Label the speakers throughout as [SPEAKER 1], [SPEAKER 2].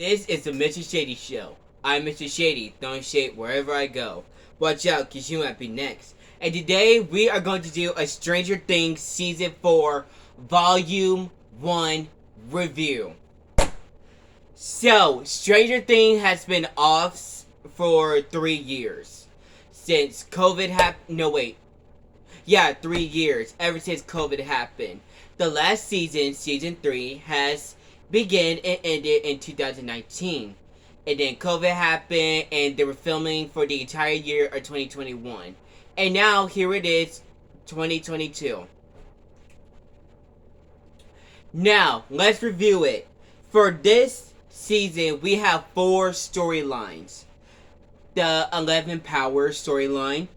[SPEAKER 1] This is the Mr. Shady Show. I'm Mr. Shady, throwing shade wherever I go. Watch out, cause you might be next. And today we are going to do a Stranger Things Season 4 Volume 1 review. So, Stranger Things has been off for 3 years. Since COVID happened. No, wait. Yeah, 3 years. Ever since COVID happened. The last season, Season 3, has began and ended in 2019. And then COVID happened and they were filming for the entire year of 2021. And now here it is, 2022. Now, let's review it. For this season, we have 4 storylines. The 11 Power storyline,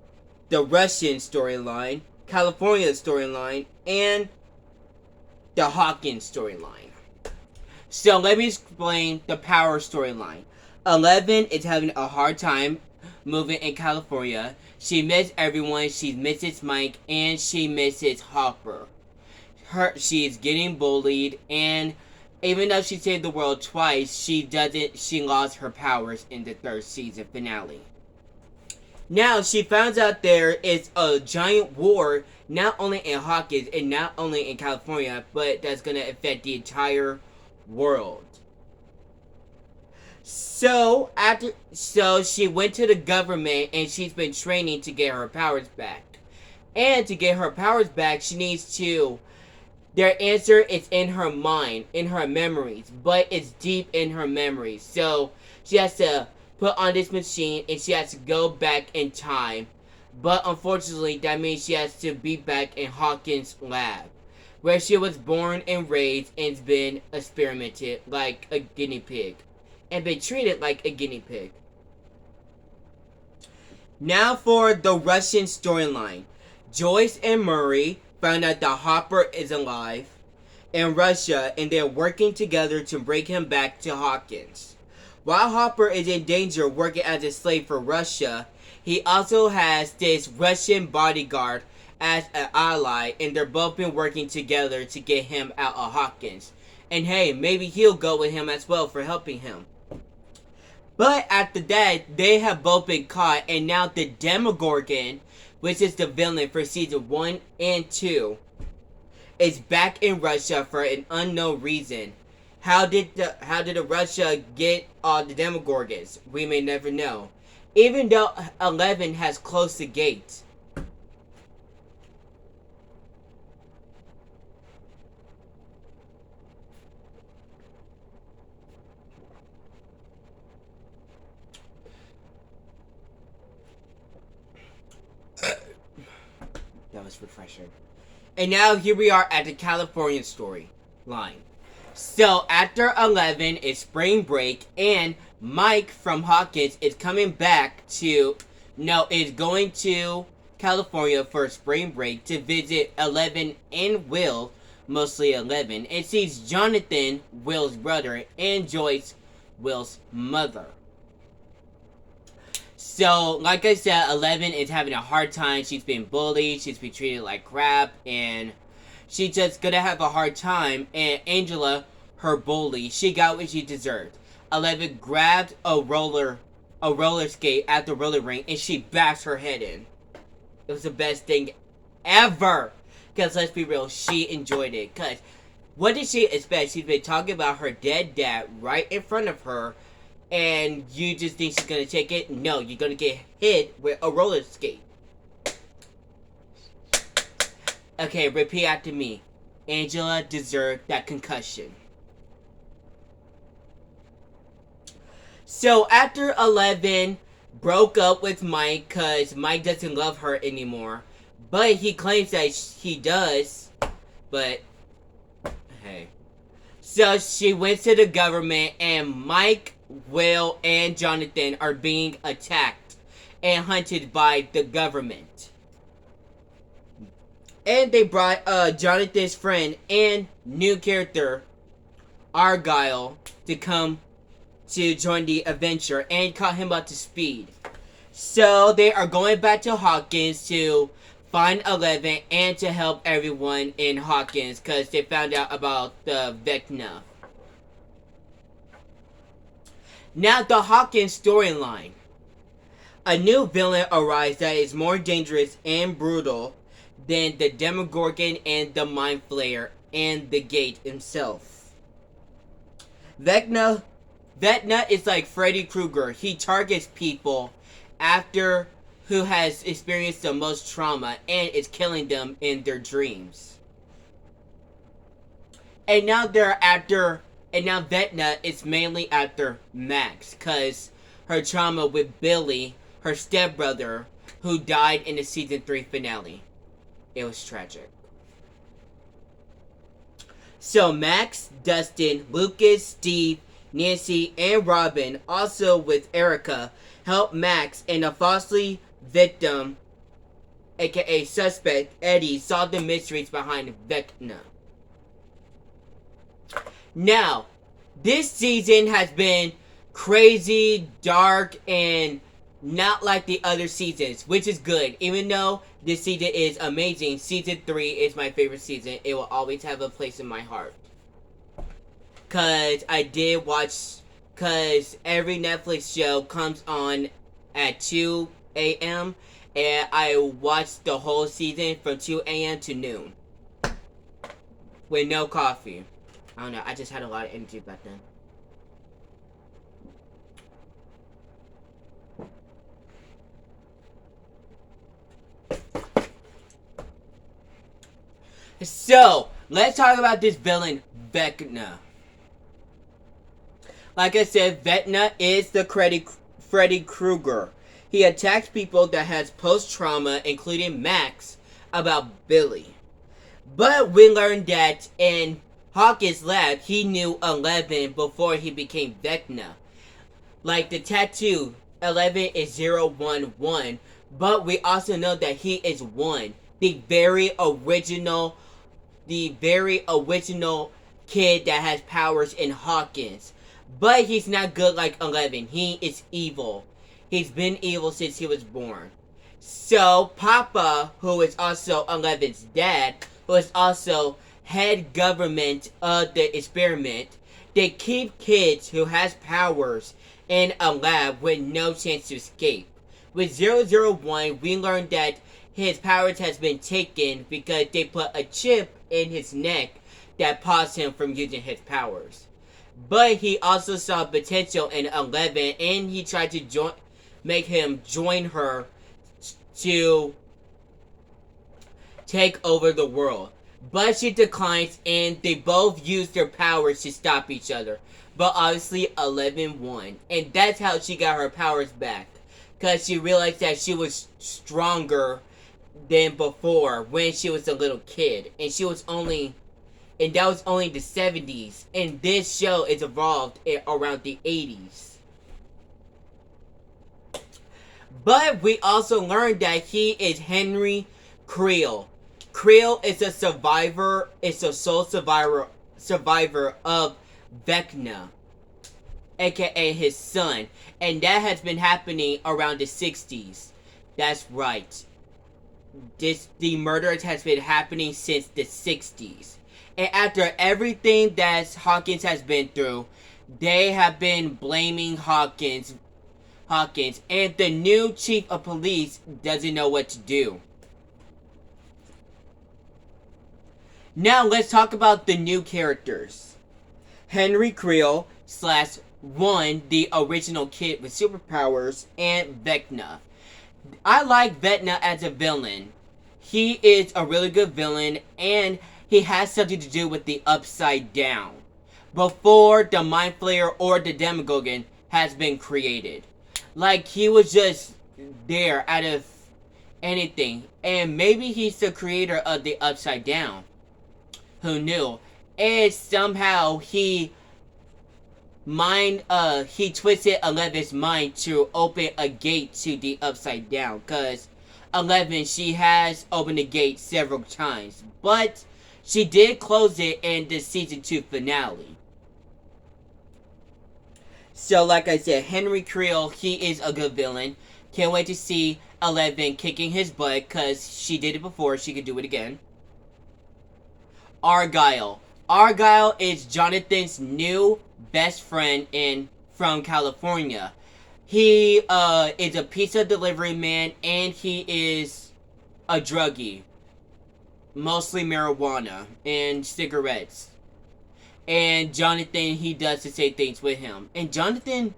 [SPEAKER 1] the Russian storyline, California storyline, and the Hawkins storyline. So let me explain the Power storyline. 11 is having a hard time moving in California. She misses everyone. She misses Mike and she misses Hopper. She is getting bullied, and even though she saved the world twice, she lost her powers in the 3rd season finale. Now she finds out there is a giant war not only in Hawkins and not only in California, but that's gonna affect the entire world. So she went to the government and she's been training to get her powers back. And to get her powers back, she needs to. Their answer is in her mind, in her memories, but it's deep in her memories. So she has to put on this machine and she has to go back in time. But unfortunately, that means she has to be back in Hawkins' lab, where she was born and raised and's been experimented like a guinea pig. And been treated like a guinea pig. Now for the Russian storyline. Joyce and Murray found out that Hopper is alive in Russia and they're working together to bring him back to Hawkins. While Hopper is in danger working as a slave for Russia, he also has this Russian bodyguard as an ally, and they're both been working together to get him out of Hawkins. And hey, maybe he'll go with him as well for helping him. But after that, they have both been caught, and now the Demogorgon, which is the villain for season 1 and 2, is back in Russia for an unknown reason. How did the Russia get all the Demogorgons? We may never know. Even though 11 has closed the gates. That was refreshing. And now here we are at the California storyline. So after 11 is spring break, and Mike from Hawkins is coming back is going to California for spring break to visit 11 and Will, mostly 11, and sees Jonathan, Will's brother, and Joyce, Will's mother. So, like I said, 11 is having a hard time. She's been bullied, she's been treated like crap, and she's just gonna have a hard time. And Angela, her bully, she got what she deserved. 11 grabbed a roller skate at the roller rink, and she bashed her head in. It was the best thing ever. Because let's be real, she enjoyed it. Because what did she expect? She's been talking about her dead dad right in front of her, and you just think she's gonna take it? No, you're gonna get hit with a roller skate. Okay, repeat after me. Angela deserved that concussion. So after 11 broke up with Mike because Mike doesn't love her anymore, but he claims that he does, but hey. So she went to the government, and Mike, Will, and Jonathan are being attacked and hunted by the government. And they brought Jonathan's friend and new character, Argyle, to come to join the adventure and caught him up to speed. So they are going back to Hawkins to find 11 and to help everyone in Hawkins because they found out about the Vecna. Now the Hawkins storyline. A new villain arrives that is more dangerous and brutal than the Demogorgon and the Mind Flayer and the Gate himself. Vecna is like Freddy Krueger. He targets people after who has experienced the most trauma and is killing them in their dreams. And now Vecna is mainly after Max, cause her trauma with Billy, her stepbrother, who died in the season 3 finale. It was tragic. So Max, Dustin, Lucas, Steve, Nancy, and Robin, also with Erica, help Max and a falsely victim, aka suspect, Eddie, solve the mysteries behind Vecna. Now, this season has been crazy, dark, and not like the other seasons, which is good. Even though this season is amazing, season 3 is my favorite season. It will always have a place in my heart. Cause every Netflix show comes on at 2 a.m. and I watched the whole season from 2 a.m. to noon. With no coffee. I don't know, I just had a lot of energy back then. So, let's talk about this villain, Vecna. Like I said, Vecna is the Freddy Krueger. He attacks people that has post-trauma, including Max, about Billy. But we learned that in Hawkins' lab, he knew 11 before he became Vecna. Like the tattoo, 11 is 011, but we also know that he is 1. The very original kid that has powers in Hawkins. But he's not good like 11. He is evil. He's been evil since he was born. So, Papa, who is also 11's dad, who is also head government of the experiment, they keep kids who has powers in a lab with no chance to escape. With 001, we learned that his powers has been taken because they put a chip in his neck that paused him from using his powers. But he also saw potential in 11, and he tried to make him join her to take over the world. But she declines, and they both use their powers to stop each other. But obviously 11 won, and that's how she got her powers back. Because she realized that she was stronger than before when she was a little kid. And that was only the 70s. And this show is evolved around the 80s. But we also learned that he is Henry Creel. Creel is a survivor, sole survivor of Vecna, aka his son. And that has been happening around the 60s. That's right. The murders has been happening since the 60s. And after everything that Hawkins has been through, they have been blaming Hawkins, and the new chief of police doesn't know what to do. Now let's talk about the new characters. Henry Creel / one, the original kid with superpowers, and Vecna. I like Vecna as a villain. He is a really good villain, and he has something to do with the Upside Down before the Mind Flayer or the Demogorgon has been created. Like, he was just there out of anything. And maybe he's the creator of the Upside Down. Who knew? And somehow he twisted 11's mind to open a gate to the Upside Down. Because 11, she has opened the gate several times. But she did close it in the season 2 finale. So, like I said, Henry Creel, he is a good villain. Can't wait to see 11 kicking his butt, because she did it before, she could do it again. Argyle. Argyle is Jonathan's new best friend in from California. He is a pizza delivery man, and he is a druggie, mostly marijuana and cigarettes. And Jonathan, he does the same things with him. And Jonathan,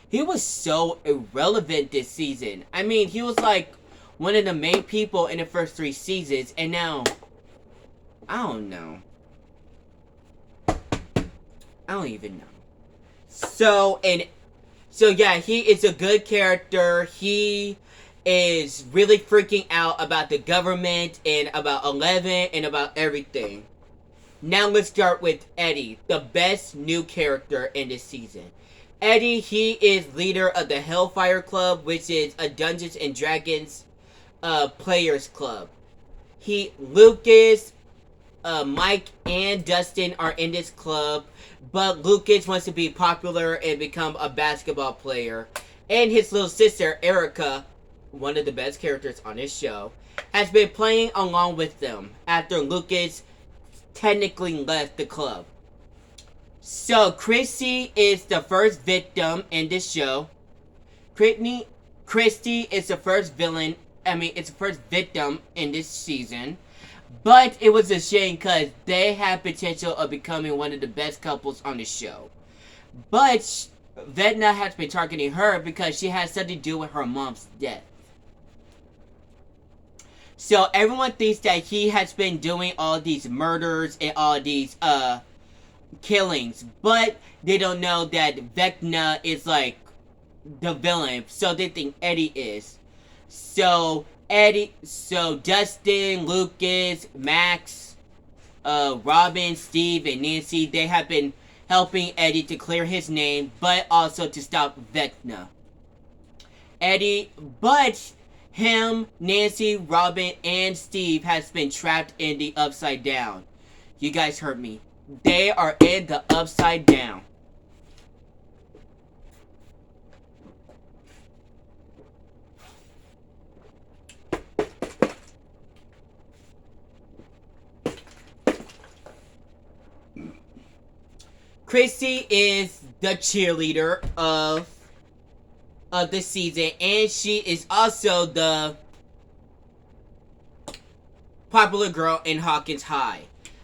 [SPEAKER 1] he was so irrelevant this season. I mean, he was like one of the main people in the first 3 seasons, and now, I don't know. I don't even know. So yeah, he is a good character. He is really freaking out about the government and about 11 and about everything. Now let's start with Eddie, the best new character in this season. Eddie, he is leader of the Hellfire Club, which is a Dungeons and Dragons players club. Lucas, Mike, and Dustin are in this club, but Lucas wants to be popular and become a basketball player. And his little sister, Erica, one of the best characters on this show, has been playing along with them after Lucas technically left the club. So Christy is the first victim in this show. Christy is the first villain. It's the first victim in this season. But it was a shame because they have potential of becoming one of the best couples on the show. But Vecna has been targeting her because she has something to do with her mom's death. So everyone thinks that he has been doing all these murders and all these killings, but they don't know that Vecna is like the villain, so they think Eddie is. So Dustin, Lucas, Max, Robin, Steve, and Nancy, they have been helping Eddie to clear his name, but also to stop Vecna. Him, Nancy, Robin, and Steve has been trapped in the Upside Down. You guys heard me. They are in the Upside Down. Chrissy is the cheerleader of this season, and she is also the popular girl in Hawkins High.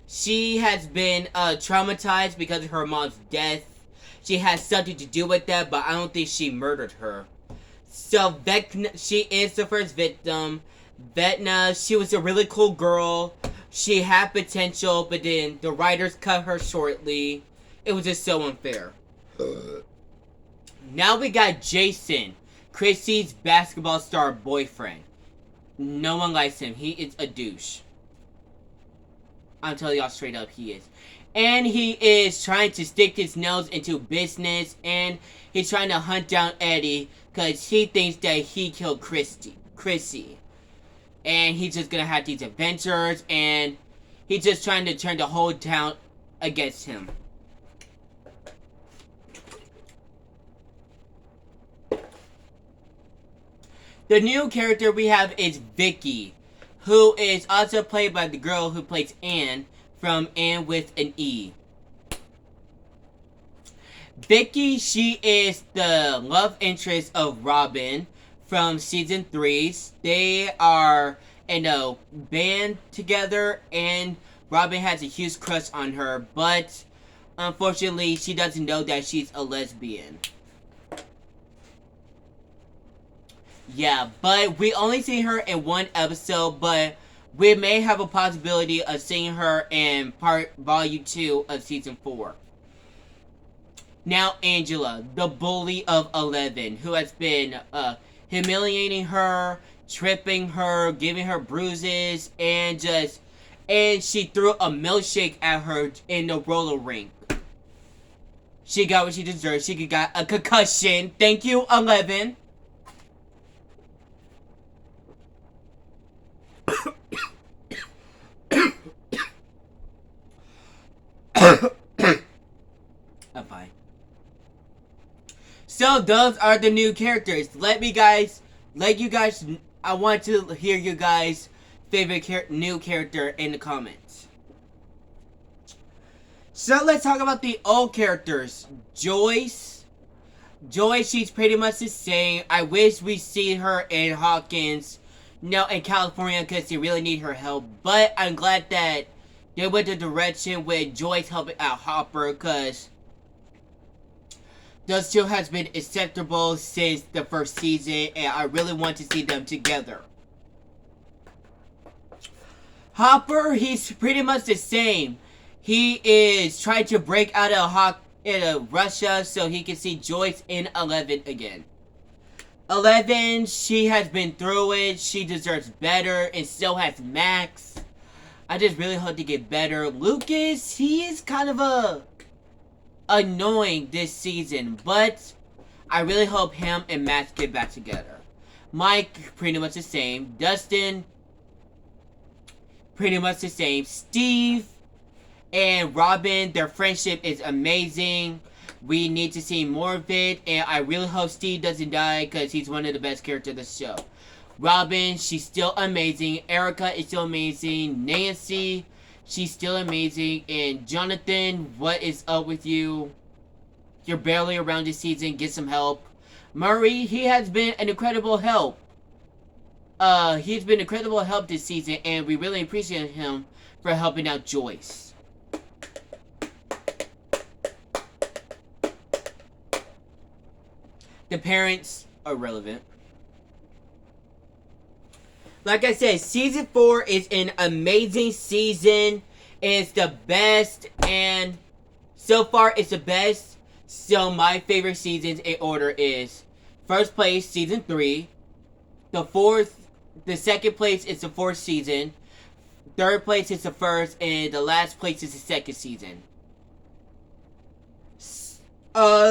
[SPEAKER 1] She has been traumatized because of her mom's death. She has something to do with that, but I don't think she murdered her. So Vecna, she is the first victim. Vecna, she was a really cool girl. She had potential, but then the writers cut her shortly. It was just so unfair. Now we got Jason, Chrissy's basketball star boyfriend. No one likes him. He is a douche. I'm telling y'all straight up, he is. And he is trying to stick his nose into business, and he's trying to hunt down Eddie because he thinks that he killed Chrissy. And he's just gonna have these adventures, and he's just trying to turn the whole town against him. The new character we have is Vicky, who is also played by the girl who plays Anne from Anne with an E. Vicky, she is the love interest of Robin from season 3. They are in a band together, and Robin has a huge crush on her, but unfortunately she doesn't know that she's a lesbian. Yeah, but we only see her in one episode, but we may have a possibility of seeing her in volume 2 of season 4. Now Angela, the bully of 11, who has been humiliating her, tripping her, giving her bruises, and she threw a milkshake at her in the roller rink. She got what she deserved. She got a concussion. Thank you, 11. I'm fine. So those are the new characters. I want to hear you guys' favorite new character in the comments. So let's talk about the old characters. Joyce, Joy, she's pretty much the same. I wish we see her in Hawkins, no, in California, because they really need her help. But I'm glad that they went the direction with Joyce helping out Hopper, because those two has been acceptable since the first season, and I really want to see them together. Hopper, he's pretty much the same. He is trying to break out of Russia so he can see Joyce in 11 again. 11, she has been through it. She deserves better, and so has Max. I just really hope to get better. Lucas, he is kind of annoying this season, but I really hope him and Max get back together. Mike, pretty much the same. Dustin, pretty much the same. Steve and Robin, their friendship is amazing. We need to see more of it, and I really hope Steve doesn't die because he's one of the best characters of the show. Robin, she's still amazing. Erica is still amazing. Nancy, she's still amazing. And Jonathan, what is up with you? You're barely around this season. Get some help. Murray, he has been an incredible help. He's been incredible help this season, and we really appreciate him for helping out Joyce. The parents are relevant. Like I said, season 4 is an amazing season. It's the best, and so far it's the best. So my favorite seasons in order is first place, season 3. The second place is the 4th season. Third place is the 1st, and the last place is the 2nd season.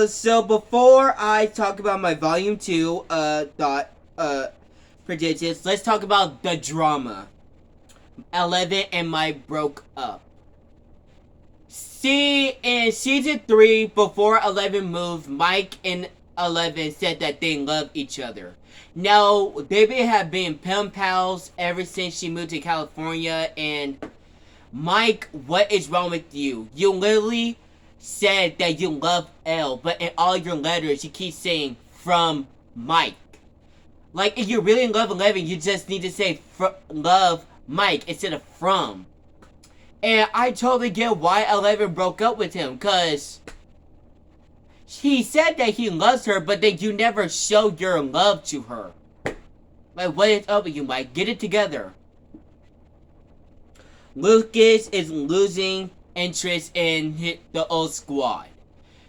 [SPEAKER 1] So before I talk about my volume 2 predictions, let's talk about the drama. 11 and Mike broke up. See, in season 3, before 11 moved, Mike and 11 said that they love each other. Now, they have been pen pals ever since she moved to California, and Mike, what is wrong with you? You literally said that you love Elle, but in all your letters, you keep saying, from Mike. Like, if you really love 11, you just need to say, love Mike, instead of from. And I totally get why 11 broke up with him, because he said that he loves her, but that you never showed your love to her. Like, what is up with you, Mike? Get it together. Lucas is losing interest in the old squad.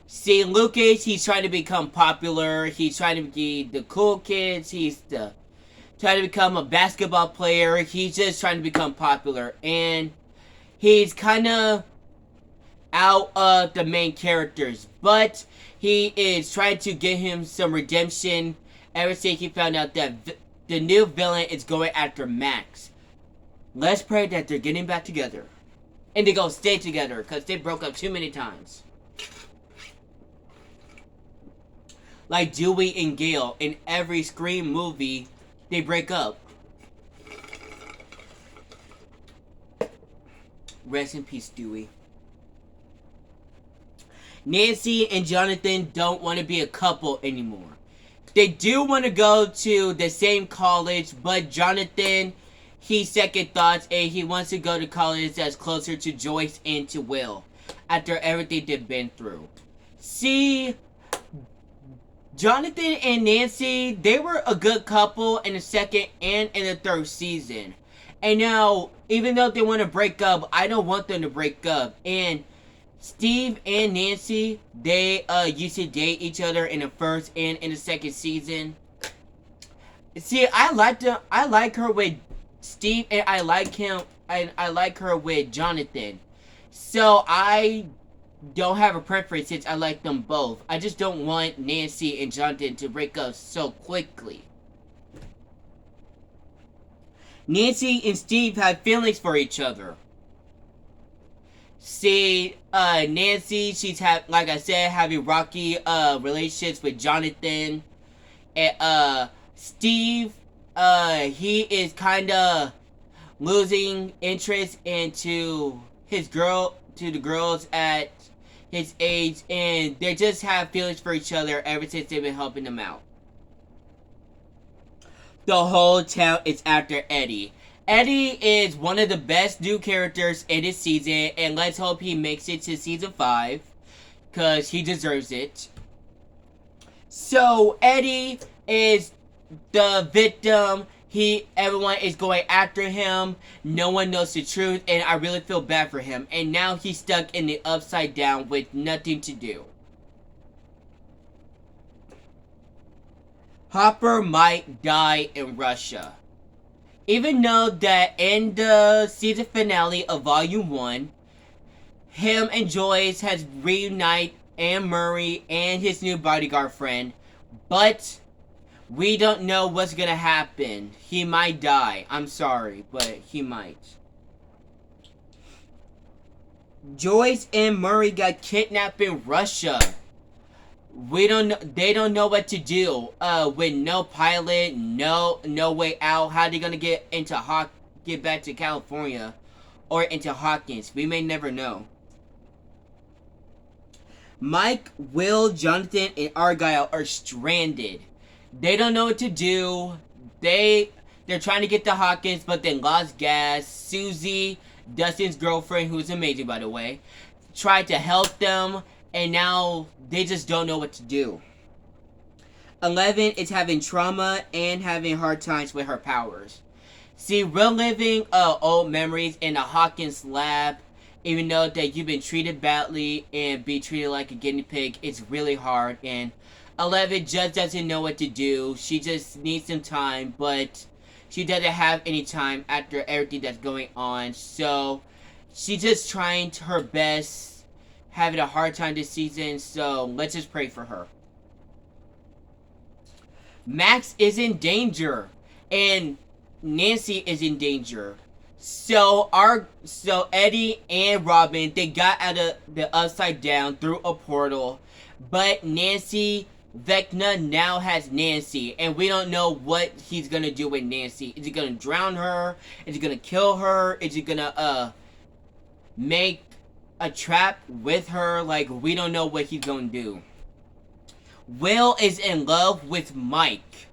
[SPEAKER 1] See, Lucas, he's trying to become popular. He's trying to be the cool kids. He's trying to become a basketball player. He's just trying to become popular. And he's kind of out of the main characters. But he is trying to get him some redemption ever since he found out that the new villain is going after Max. Let's pray that they're getting back together. And they're going to stay together because they broke up too many times. Like Dewey and Gale, in every Scream movie, they break up. Rest in peace, Dewey. Nancy and Jonathan don't want to be a couple anymore. They do want to go to the same college, but Jonathan, he second thoughts, and he wants to go to college that's closer to Joyce and to Will, after everything they've been through. See, Jonathan and Nancy, they were a good couple in the 2nd and in the 3rd season. And now, even though they want to break up, I don't want them to break up. And Steve and Nancy, they used to date each other in the 1st and in the 2nd season. See, I like her with Steve, and I like him, and I like her with Jonathan. So I don't have a preference since I like them both. I just don't want Nancy and Jonathan to break up so quickly. Nancy and Steve have feelings for each other. See, Nancy, she's like I said, having rocky relationships with Jonathan. And Steve, he is kind of losing interest into the girls at his age, and they just have feelings for each other ever since they've been helping them out. The whole town is after Eddie. Eddie is one of the best new characters in this season, and let's hope he makes it to season 5, because he deserves it. So, Eddie is the victim. Everyone is going after him. No one knows the truth, and I really feel bad for him. And now he's stuck in the upside down with nothing to do. Hopper might die in Russia. Even though that in the season finale of Volume 1, him and Joyce has reunited Anne Murray and his new bodyguard friend, but we don't know what's gonna happen. He might die. I'm sorry, but he might. Joyce and Murray got kidnapped in Russia. They don't know what to do. With no pilot, no way out. How are they gonna get back to California or into Hawkins? We may never know. Mike, Will, Jonathan, and Argyle are stranded. They don't know what to do. They're trying to get to Hawkins, but they lost gas. Susie, Dustin's girlfriend, who's amazing by the way, tried to help them, and now they just don't know what to do. 11 is having trauma and having hard times with her powers. See, reliving old memories in a Hawkins lab, even though that you've been treated badly and be treated like a guinea pig, it's really hard. And 11 just doesn't know what to do. She just needs some time, but she doesn't have any time after everything that's going on. So she's just trying her best, having a hard time this season. So let's just pray for her. Max is in danger, and Nancy is in danger. So Eddie and Robin, they got out of the upside down through a portal, but Vecna now has Nancy, and we don't know what he's gonna do with Nancy. Is he gonna drown her? Is he gonna kill her? Is he gonna make a trap with her? Like, we don't know what he's gonna do. Will is in love with Mike.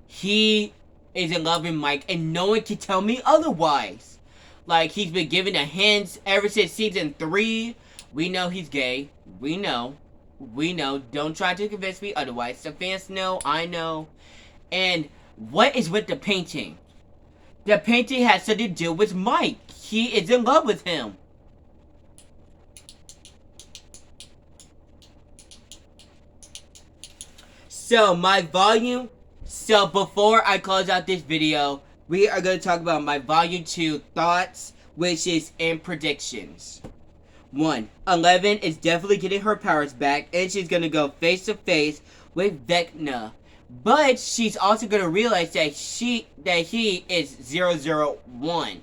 [SPEAKER 1] He is in love with Mike, and no one can tell me otherwise. Like, he's been given a hint ever since season 3. We know he's gay. We know. Don't try to convince me otherwise. The fans know. I know. And what is with the painting? The painting has something to do with Mike. He is in love with him. So before I close out this video, we are going to talk about my volume 2 thoughts, wishes, and predictions. 1. 11 is definitely getting her powers back, and she's going to go face to face with Vecna. But she's also going to realize that he is 001,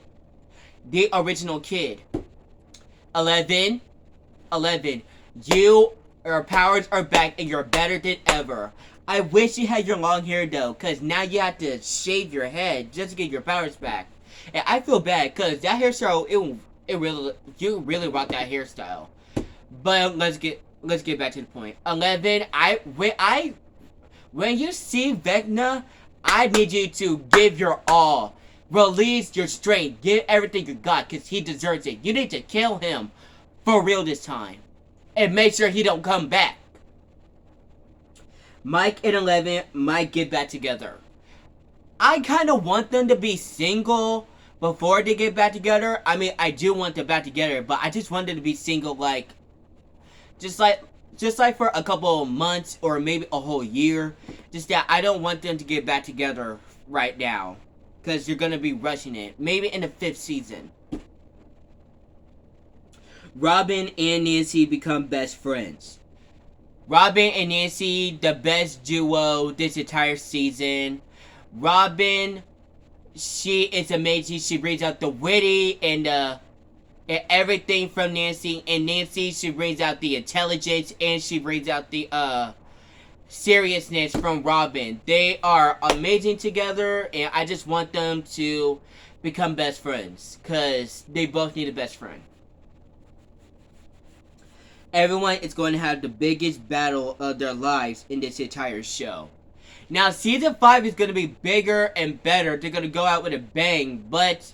[SPEAKER 1] the original kid. 11, your powers are back and you're better than ever. I wish you had your long hair though, because now you have to shave your head just to get your powers back. And I feel bad because that hairstyle, you really rock that hairstyle. But let's get back to the point. 11, when you see Vecna, I need you to give your all. Release your strength. Give everything you got, because he deserves it. You need to kill him for real this time. And make sure he don't come back. Mike and 11 might get back together. I kind of want them to be single before they get back together. I mean, I do want them back together, but I just want them to be single, just like for a couple of months or maybe a whole year. Just that I don't want them to get back together right now, because you're gonna be rushing it. Maybe in the 5th season. Robin and Nancy become best friends. Robin and Nancy, the best duo this entire season. Robin, she is amazing. She brings out the witty and everything from Nancy. And Nancy, she brings out the intelligence and she brings out the seriousness from Robin. They are amazing together, and I just want them to become best friends, because they both need a best friend. Everyone is going to have the biggest battle of their lives in this entire show. Now, Season 5 is going to be bigger and better. They're going to go out with a bang. But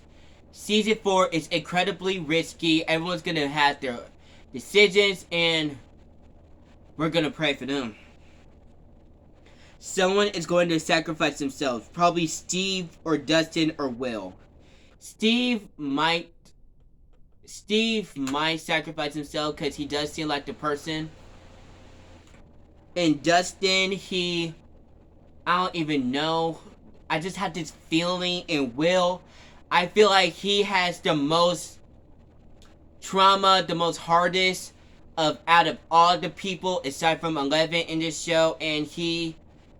[SPEAKER 1] Season 4 is incredibly risky. Everyone's going to have their decisions. And we're going to pray for them. Someone is going to sacrifice themselves. Probably Steve or Dustin or Will. Steve might sacrifice himself because he does seem like the person. And Dustin, I don't even know. I just have this feeling. And Will, I feel like he has the most trauma, the most hardest out of all the people aside from 11 in this show. And he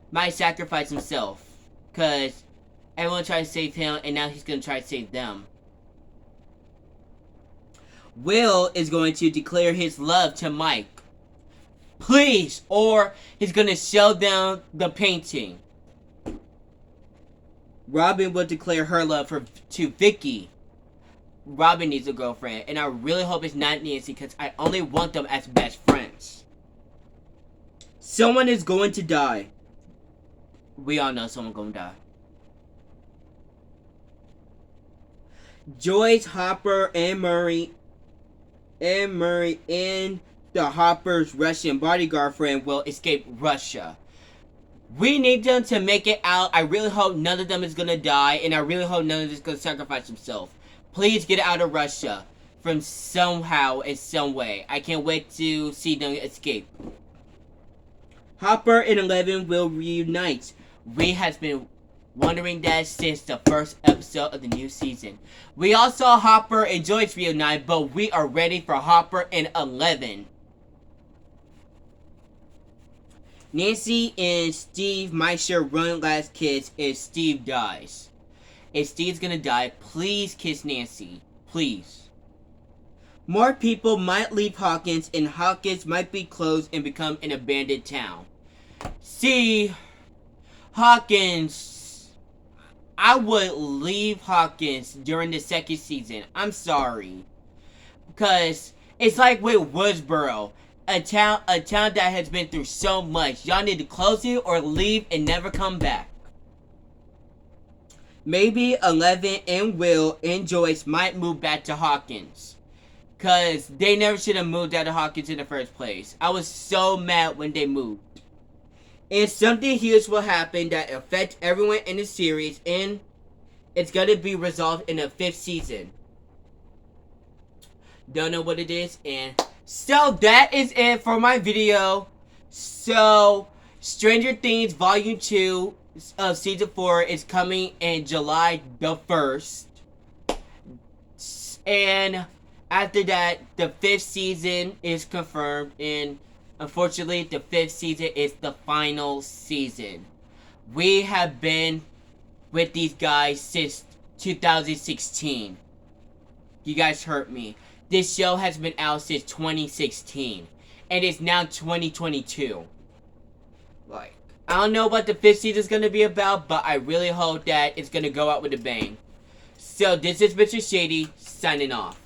[SPEAKER 1] might sacrifice himself because everyone tried to save him and now he's going to try to save them. Will is going to declare his love to Mike. Please! Or he's going to show them the painting. Robin will declare her love to Vicky. Robin needs a girlfriend. And I really hope it's not Nancy because I only want them as best friends. Someone is going to die. We all know someone's going to die. Joyce, Hopper, and Murray and the Hopper's Russian bodyguard friend will escape Russia. We need them to make it out. I really hope none of them is going to die. And I really hope none of them is going to sacrifice himself. Please get out of Russia. From somehow in some way. I can't wait to see them escape. Hopper and 11 will reunite. We has been wondering that since the first episode of the new season. We all saw Hopper and Joyce reunite, but we are ready for Hopper and 11. Nancy and Steve might share one last kiss if Steve dies. If Steve's gonna die, please kiss Nancy. Please. More people might leave Hawkins, and Hawkins might be closed and become an abandoned town. See, Hawkins, I would leave Hawkins during the second season. I'm sorry. Because it's like with Woodsboro. A town that has been through so much. Y'all need to close it or leave and never come back. Maybe 11 and Will and Joyce might move back to Hawkins. Because they never should have moved out of Hawkins in the first place. I was so mad when they moved. And something huge will happen that affects everyone in the series. And it's going to be resolved in the 5th season. Don't know what it is. And so that is it for my video. So Stranger Things Volume 2 of Season 4 is coming in July the 1st. And after that, the 5th season is confirmed. And unfortunately, the 5th season is the final season. We have been with these guys since 2016. You guys hurt me. This show has been out since 2016. And it's now 2022. Like, I don't know what the 5th season is going to be about, but I really hope that it's going to go out with a bang. So, this is Mr. Shady, signing off.